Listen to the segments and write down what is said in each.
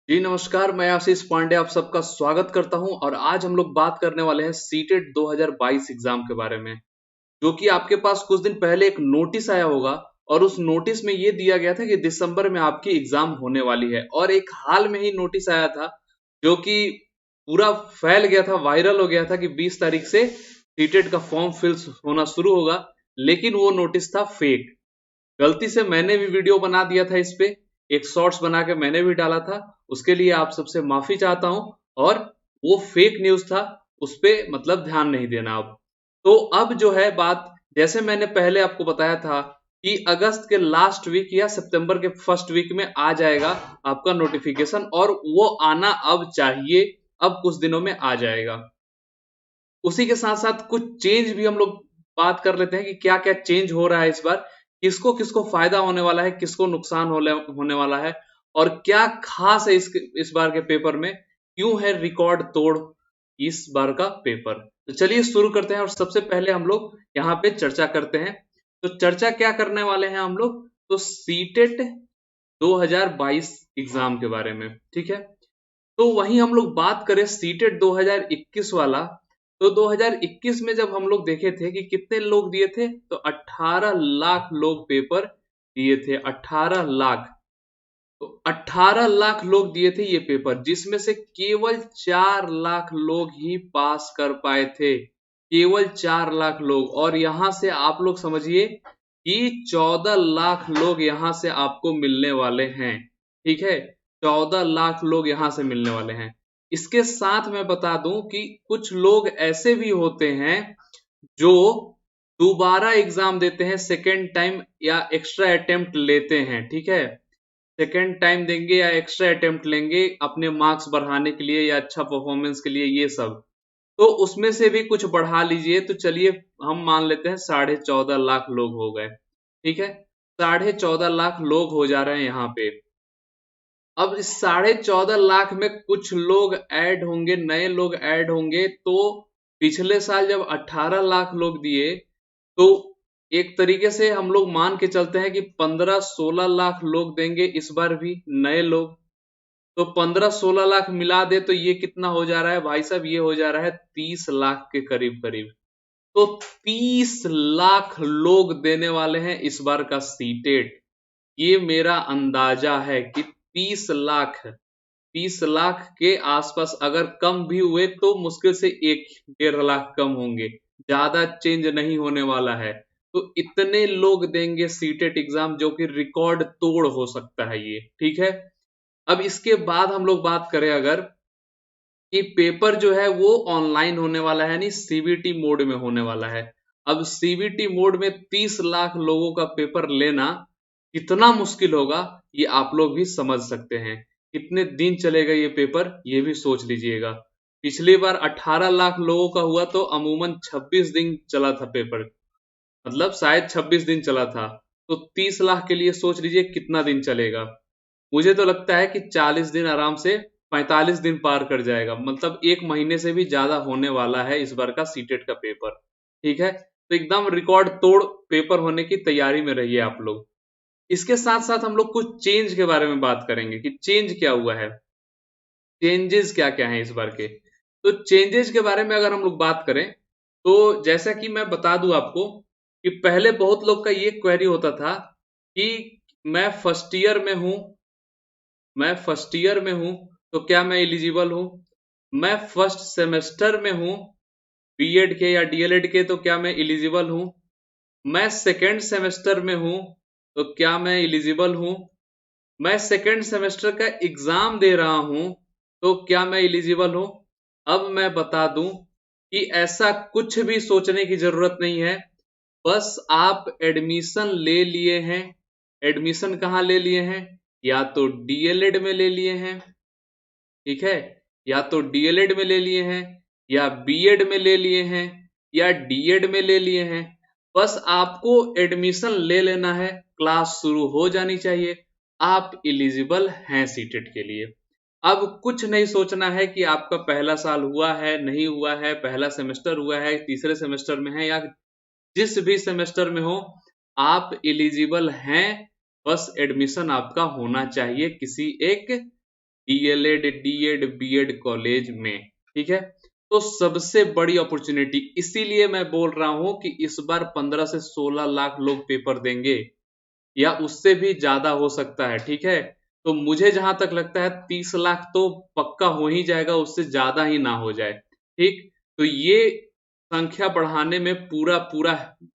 जी नमस्कार, मैं आशीष पांडे आप सबका स्वागत करता हूं और आज हम लोग बात करने वाले हैं सीटेट 2022 एग्जाम के बारे में। जो कि आपके पास कुछ दिन पहले एक नोटिस आया होगा और उस नोटिस में ये दिया गया था कि दिसंबर में आपकी एग्जाम होने वाली है। और एक हाल में ही नोटिस आया था जो कि पूरा फैल गया था, वायरल हो गया था कि 20 तारीख से सीटेट का फॉर्म फिल होना शुरू होगा। लेकिन वो नोटिस था फेक। गलती से मैंने भी वीडियो बना दिया था इस पे, एक शॉर्ट्स बना के मैंने भी डाला था। उसके लिए आप सबसे माफी चाहता हूं। और वो फेक न्यूज था, उस पे मतलब ध्यान नहीं देना अब। तो अब जो है बात, जैसे मैंने पहले आपको बताया था कि अगस्त के लास्ट वीक या सितंबर के फर्स्ट वीक में आ जाएगा आपका नोटिफिकेशन, और वो आना अब चाहिए, अब कुछ दिनों में आ जाएगा। उसी के साथ साथ कुछ चेंज भी हम लोग बात कर लेते हैं कि क्या क्या चेंज हो रहा है इस बार, किसको किसको फायदा होने वाला है, किसको नुकसान होने वाला है, और क्या खास है इस बार के पेपर में, क्यों है रिकॉर्ड तोड़ इस बार का पेपर। तो चलिए शुरू करते हैं और सबसे पहले हम लोग यहाँ पे चर्चा करते हैं। तो चर्चा क्या करने वाले हैं हम लोग, तो सीटेट 2022 एग्जाम के बारे में, ठीक है। तो वहीं हम लोग बात करें सीटेट 2021 वाला, तो 2021 में जब हम लोग देखे थे कि कितने लोग दिए थे, तो 18 लाख लोग पेपर दिए थे। 18 लाख, तो 18 लाख लोग दिए थे ये पेपर, जिसमें से केवल 4 लाख लोग ही पास कर पाए थे। केवल 4 लाख लोग। और यहां से आप लोग समझिए कि 14 लाख लोग यहां से आपको मिलने वाले हैं, ठीक है। 14 लाख लोग यहां से मिलने वाले हैं। इसके साथ मैं बता दूं कि कुछ लोग ऐसे भी होते हैं जो दोबारा एग्जाम देते हैं, सेकेंड टाइम या एक्स्ट्रा अटेम्प्ट लेते हैं, ठीक है। सेकेंड टाइम देंगे या एक्स्ट्रा अटेम्प्ट लेंगे अपने मार्क्स बढ़ाने के लिए या अच्छा परफॉर्मेंस के लिए, ये सब। तो उसमें से भी कुछ बढ़ा लीजिए, तो चलिए हम मान लेते हैं 14.5 लाख लोग हो गए, ठीक है। 14.5 लाख लोग हो जा रहे हैं यहाँ पे। अब इस 14.5 लाख में कुछ लोग ऐड होंगे, नए लोग ऐड होंगे। तो पिछले साल जब 18 लाख लोग दिए, तो एक तरीके से हम लोग मान के चलते हैं कि 15-16 लाख लोग देंगे इस बार भी नए लोग। तो 15-16 लाख मिला दे तो ये कितना हो जा रहा है भाई साहब, ये हो जा रहा है 30 लाख के करीब करीब। तो 30 लाख लोग देने वाले हैं इस बार का सीटेट। ये मेरा अंदाजा है कि 30 लाख के आसपास, अगर कम भी हुए तो मुश्किल से 1-1.5 लाख कम होंगे, ज्यादा चेंज नहीं होने वाला है। तो इतने लोग देंगे सीटेट एग्जाम, जो कि रिकॉर्ड तोड़ हो सकता है ये, ठीक है। अब इसके बाद हम लोग बात करें अगर, कि पेपर जो है वो ऑनलाइन होने वाला है, यानी सीबीटी मोड में होने वाला है। अब सीबीटी मोड में 30 लाख लोगों का पेपर लेना कितना मुश्किल होगा, ये आप लोग भी समझ सकते हैं। कितने दिन चलेगा ये पेपर, ये भी सोच लीजिएगा। पिछली बार 18 लाख लोगों का हुआ तो अमूमन 26 दिन चला था पेपर, मतलब शायद 26 दिन चला था। तो 30 लाख के लिए सोच लीजिए कितना दिन चलेगा। मुझे तो लगता है कि 40 दिन आराम से, 45 दिन पार कर जाएगा, मतलब एक महीने से भी ज्यादा होने वाला है इस बार का सीटेट का पेपर, ठीक है। तो एकदम रिकॉर्ड तोड़ पेपर होने की तैयारी में रहिए आप लोग। इसके साथ साथ हम लोग कुछ चेंज के बारे में बात करेंगे कि चेंज क्या हुआ है, चेंजेस क्या क्या हैं इस बार के। तो चेंजेस के बारे में अगर हम लोग बात करें, तो जैसा कि मैं बता दूं आपको कि पहले बहुत लोग का ये क्वेरी होता था कि मैं फर्स्ट ईयर में हूं, तो क्या मैं एलिजिबल हूं। मैं फर्स्ट सेमेस्टर में हूं बीएड के या डीएलएड के, तो क्या मैं एलिजिबल हूं। मैं सेकेंड सेमेस्टर में हूं, तो क्या मैं एलिजिबल हूं। मैं सेकेंड सेमेस्टर का एग्जाम दे रहा हूं, तो क्या मैं एलिजिबल हूं। अब मैं बता दूं कि ऐसा कुछ भी सोचने की जरूरत नहीं है। बस आप एडमिशन ले लिए हैं। एडमिशन कहाँ ले लिए हैं, या तो डीएलएड में ले लिए हैं, ठीक है, या तो डीएलएड में ले लिए हैं, या बीएड में ले लिए हैं, या डीएड में ले लिए हैं। बस आपको एडमिशन ले लेना है, क्लास शुरू हो जानी चाहिए, आप एलिजिबल हैं सीटेट के लिए। अब कुछ नहीं सोचना है कि आपका पहला साल हुआ है नहीं हुआ है, पहला सेमेस्टर हुआ है, तीसरे सेमेस्टर में है, या जिस भी सेमेस्टर में हो, आप एलिजिबल हैं। बस एडमिशन आपका होना चाहिए किसी एक डीएलएड, डीएड, बीएड कॉलेज में। ठीक है, तो सबसे बड़ी अपॉर्चुनिटी, इसीलिए मैं बोल रहा हूं कि इस बार 15 से 16 लाख लोग पेपर देंगे या उससे भी ज्यादा हो सकता है। ठीक है, तो मुझे जहां तक लगता है 30 लाख तो पक्का हो ही जाएगा, उससे ज्यादा ही ना हो जाए। ठीक, तो ये संख्या बढ़ाने में पूरा पूरा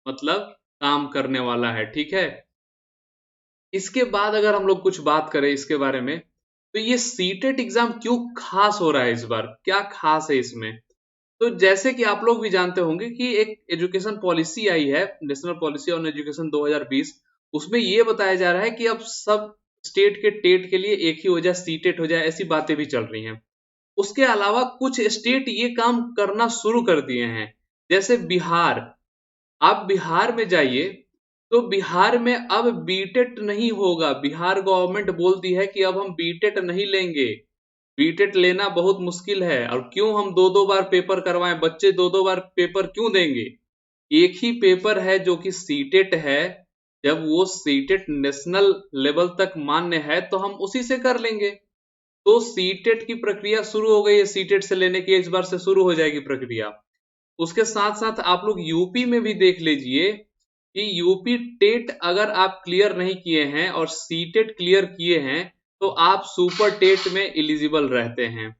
मतलब काम करने वाला है। ठीक है, इसके बाद अगर हम लोग कुछ बात करें इसके बारे में, तो ये सीटेट एग्जाम क्यों खास हो रहा है इस बार, क्या खास है इसमें। तो जैसे कि आप लोग भी जानते होंगे कि एक एजुकेशन पॉलिसी आई है, नेशनल पॉलिसी ऑन एजुकेशन 2020। उसमें ये बताया जा रहा है कि अब सब स्टेट के टेट के लिए एक ही हो जाए, सीटेट हो जाए, ऐसी बातें भी चल रही हैं। उसके अलावा कुछ स्टेट ये काम करना शुरू कर दिए हैं, जैसे बिहार। आप बिहार में जाइए तो बिहार में अब बीटेट नहीं होगा। बिहार गवर्नमेंट बोलती है कि अब हम बीटेट नहीं लेंगे, बीटेट लेना बहुत मुश्किल है, और क्यों हम दो दो बार पेपर करवाएं, बच्चे दो दो बार पेपर क्यों देंगे। एक ही पेपर है जो कि सीटेट है। जब वो सीटेट नेशनल लेवल तक मान्य है तो हम उसी से कर लेंगे। तो सीटेट की प्रक्रिया शुरू हो गई है, सीटेट से लेने की इस बार से शुरू हो जाएगी प्रक्रिया। उसके साथ साथ आप लोग यूपी में भी देख लीजिए कि यूपी टेट अगर आप क्लियर नहीं किए हैं और सीटेट क्लियर किए हैं तो आप सुपर टेट में एलिजिबल रहते हैं,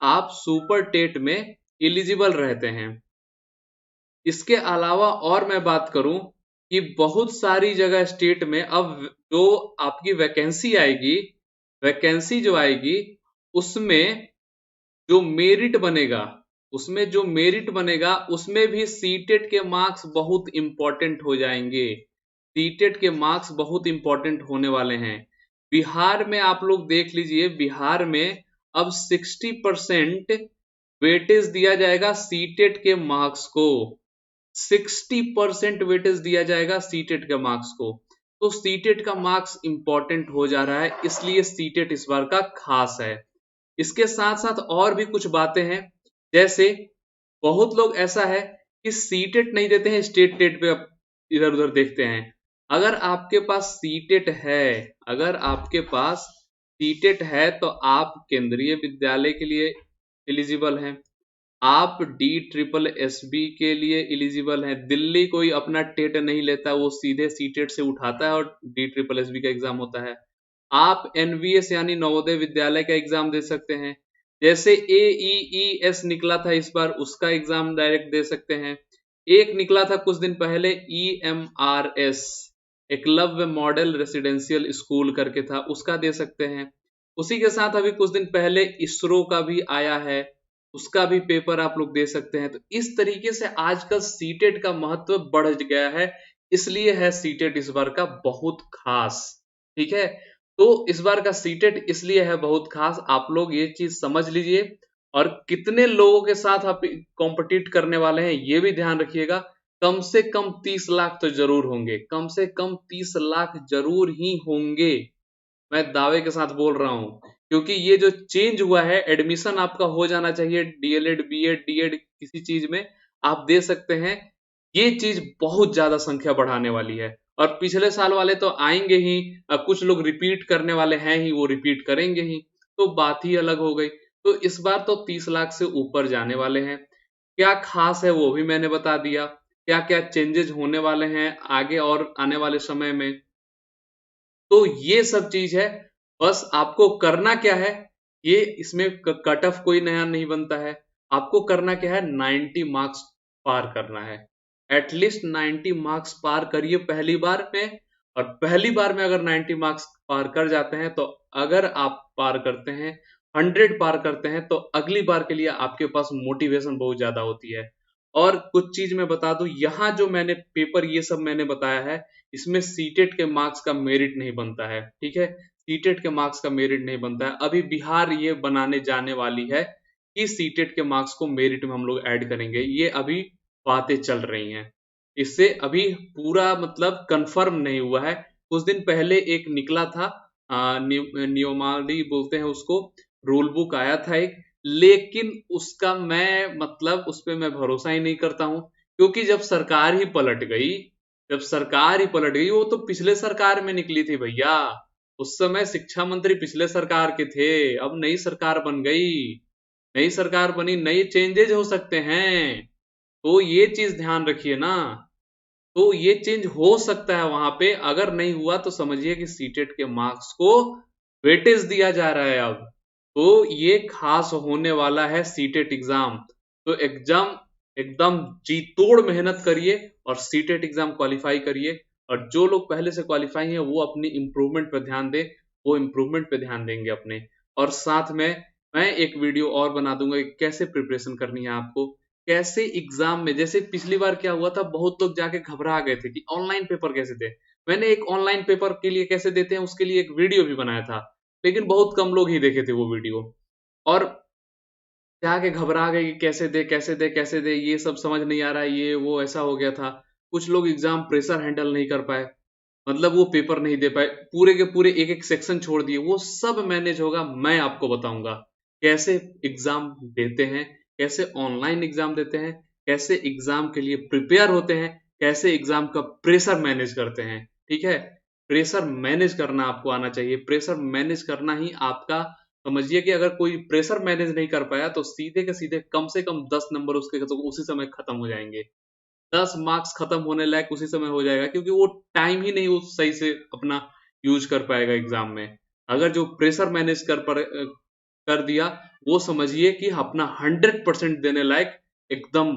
आप सुपर टेट में एलिजिबल रहते हैं। इसके अलावा और मैं बात करूं कि बहुत सारी जगह स्टेट में अब जो आपकी वैकेंसी आएगी, वैकेंसी जो आएगी उसमें जो मेरिट बनेगा, उसमें जो मेरिट बनेगा उसमें भी सीटेट के मार्क्स बहुत इंपॉर्टेंट हो जाएंगे। सीटेट के मार्क्स बहुत इंपॉर्टेंट होने वाले हैं। बिहार में आप लोग देख लीजिए, बिहार में अब 60% वेटेज दिया जाएगा सीटेट के मार्क्स को। 60% वेटेज दिया जाएगा सीटेट के मार्क्स को। तो सीटेट का मार्क्स इंपॉर्टेंट हो जा रहा है, इसलिए सीटेट इस बार का खास है। इसके साथ साथ और भी कुछ बातें हैं, जैसे बहुत लोग ऐसा है कि सीटेट नहीं देते हैं, स्टेट टेट पे इधर उधर देखते हैं। अगर आपके पास सीटेट है, अगर आपके पास सीटेट है तो आप केंद्रीय विद्यालय के लिए एलिजिबल हैं, आप डी ट्रिपल एस बी के लिए एलिजिबल हैं। दिल्ली कोई अपना टेट नहीं लेता, वो सीधे सीटेट से उठाता है और डी ट्रिपल एस बी का एग्जाम होता है। आप एनवीएस यानी नवोदय विद्यालय का एग्जाम दे सकते हैं। जैसे एईईएस निकला था इस बार, उसका एग्जाम डायरेक्ट दे सकते हैं। एक निकला था कुछ दिन पहले EMRS, Eklavya model residential school करके था, उसका दे सकते हैं। उसी के साथ अभी कुछ दिन पहले इसरो का भी आया है, उसका भी पेपर आप लोग दे सकते हैं। तो इस तरीके से आजकल सीटेट का महत्व बढ़ गया है, इसलिए है सीटेट इस बार का बहुत खास। ठीक है, तो इस बार का सीटेट इसलिए है बहुत खास, आप लोग ये चीज समझ लीजिए। और कितने लोगों के साथ आप कॉम्पिटिट करने वाले हैं ये भी ध्यान रखिएगा। कम से कम 30 लाख तो जरूर होंगे, कम से कम 30 लाख जरूर ही होंगे, मैं दावे के साथ बोल रहा हूं। क्योंकि ये जो चेंज हुआ है, एडमिशन आपका हो जाना चाहिए डीएलएड, बीएड, डीएड किसी चीज में आप दे सकते हैं, ये चीज बहुत ज्यादा संख्या बढ़ाने वाली है। और पिछले साल वाले तो आएंगे ही, कुछ लोग रिपीट करने वाले हैं ही, वो रिपीट करेंगे ही, तो बात ही अलग हो गई। तो इस बार तो 30 लाख से ऊपर जाने वाले हैं। क्या खास है वो भी मैंने बता दिया, क्या क्या चेंजेस होने वाले हैं आगे और आने वाले समय में। तो ये सब चीज है, बस आपको करना क्या है, ये इसमें कट ऑफ कोई नया नहीं बनता है। आपको करना क्या है, 90 मार्क्स पार करना है, एटलीस्ट 90 मार्क्स पार करिए पहली बार में। और पहली बार में अगर 90 मार्क्स पार कर जाते हैं तो अगर आप पार करते हैं, 100 पार करते हैं, तो अगली बार के लिए आपके पास मोटिवेशन बहुत ज्यादा होती है। और कुछ चीज मैं बता दूं, यहाँ जो मैंने पेपर ये सब मैंने बताया है, इसमें सीटेट के मार्क्स का मेरिट नहीं बनता है। ठीक है, सीटेट के मार्क्स का मेरिट नहीं बनता है। अभी बिहार ये बनाने जाने वाली है कि सीटेट के मार्क्स को मेरिट में हम लोग ऐड करेंगे, ये अभी बातें चल रही हैं। इससे अभी पूरा मतलब कंफर्म नहीं हुआ है। कुछ दिन पहले एक निकला था, नियमावली बोलते हैं उसको, रूल बुक आया था एक, लेकिन उसका मैं मतलब उस पर मैं भरोसा ही नहीं करता हूं। क्योंकि जब सरकार ही पलट गई, जब सरकार ही पलट गई, वो तो पिछले सरकार में निकली थी भैया, उस समय शिक्षा मंत्री पिछले सरकार के थे, अब नई सरकार बन गई, नई सरकार बनी, नई चेंजेज हो सकते हैं, तो ये चीज ध्यान रखिए ना। तो ये चेंज हो सकता है वहां पे, अगर नहीं हुआ तो समझिए कि सीटेट के मार्क्स को वेटेज दिया जा रहा है अब। तो ये खास होने वाला है सीटेट एग्जाम। तो एग्जाम एकदम जी तोड़ मेहनत करिए और सीटेट एग्जाम क्वालिफाई करिए। और जो लोग पहले से क्वालिफाई हैं वो अपनी इंप्रूवमेंट पे ध्यान दें, वो इंप्रूवमेंट पे ध्यान देंगे अपने। और साथ में मैं एक वीडियो और बना दूंगा कि कैसे प्रिपरेशन करनी है आपको, कैसे एग्जाम में, जैसे पिछली बार क्या हुआ था, बहुत लोग जाके घबरा गए थे कि ऑनलाइन पेपर कैसे दे। मैंने एक ऑनलाइन पेपर के लिए कैसे देते हैं उसके लिए एक वीडियो भी बनाया था, लेकिन बहुत कम लोग ही देखे थे वो वीडियो। और जाके घबरा गए कि कैसे दे कैसे दे कैसे दे, ये सब समझ नहीं आ रहा है, ये वो ऐसा हो गया था। कुछ लोग एग्जाम प्रेशर हैंडल नहीं कर पाए, मतलब वो पेपर नहीं दे पाए, पूरे के पूरे एक एक सेक्शन छोड़ दिए। वो सब मैनेज होगा, मैं आपको बताऊंगा कैसे एग्जाम देते हैं, कैसे ऑनलाइन एग्जाम देते हैं, कैसे एग्जाम के लिए प्रिपेयर होते हैं, कैसे एग्जाम का प्रेशर मैनेज करते हैं। ठीक है, प्रेशर मैनेज करना आपको आना चाहिए, प्रेशर मैनेज करना ही आपका, समझिए कि अगर कोई प्रेशर मैनेज नहीं कर पाया तो सीधे के सीधे कम से कम 10 नंबर उसके तो उसी समय खत्म हो जाएंगे, 10 मार्क्स खत्म होने लायक उसी समय हो जाएगा, क्योंकि वो टाइम ही नहीं वो सही से अपना यूज कर पाएगा एग्जाम में। अगर जो प्रेशर मैनेज कर दिया, वो समझिए कि अपना 100% देने लायक एकदम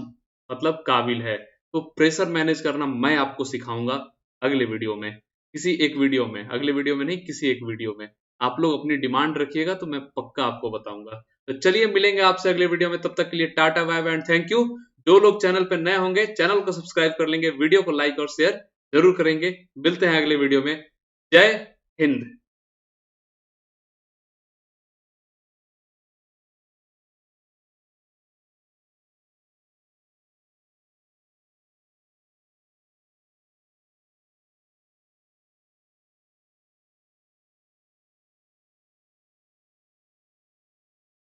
मतलब काबिल है। तो प्रेशर मैनेज करना मैं आपको सिखाऊंगा अगले वीडियो में, किसी एक वीडियो में, अगले वीडियो में नहीं, किसी एक वीडियो में। आप लोग अपनी डिमांड रखिएगा तो मैं पक्का आपको बताऊंगा। तो चलिए मिलेंगे आपसे अगले वीडियो में, तब तक के लिए ta ta bye bye and thank you. जो लोग चैनल पर नए होंगे चैनल को सब्सक्राइब कर लेंगे, वीडियो को लाइक और शेयर जरूर करेंगे। मिलते हैं अगले वीडियो में। जय हिंद।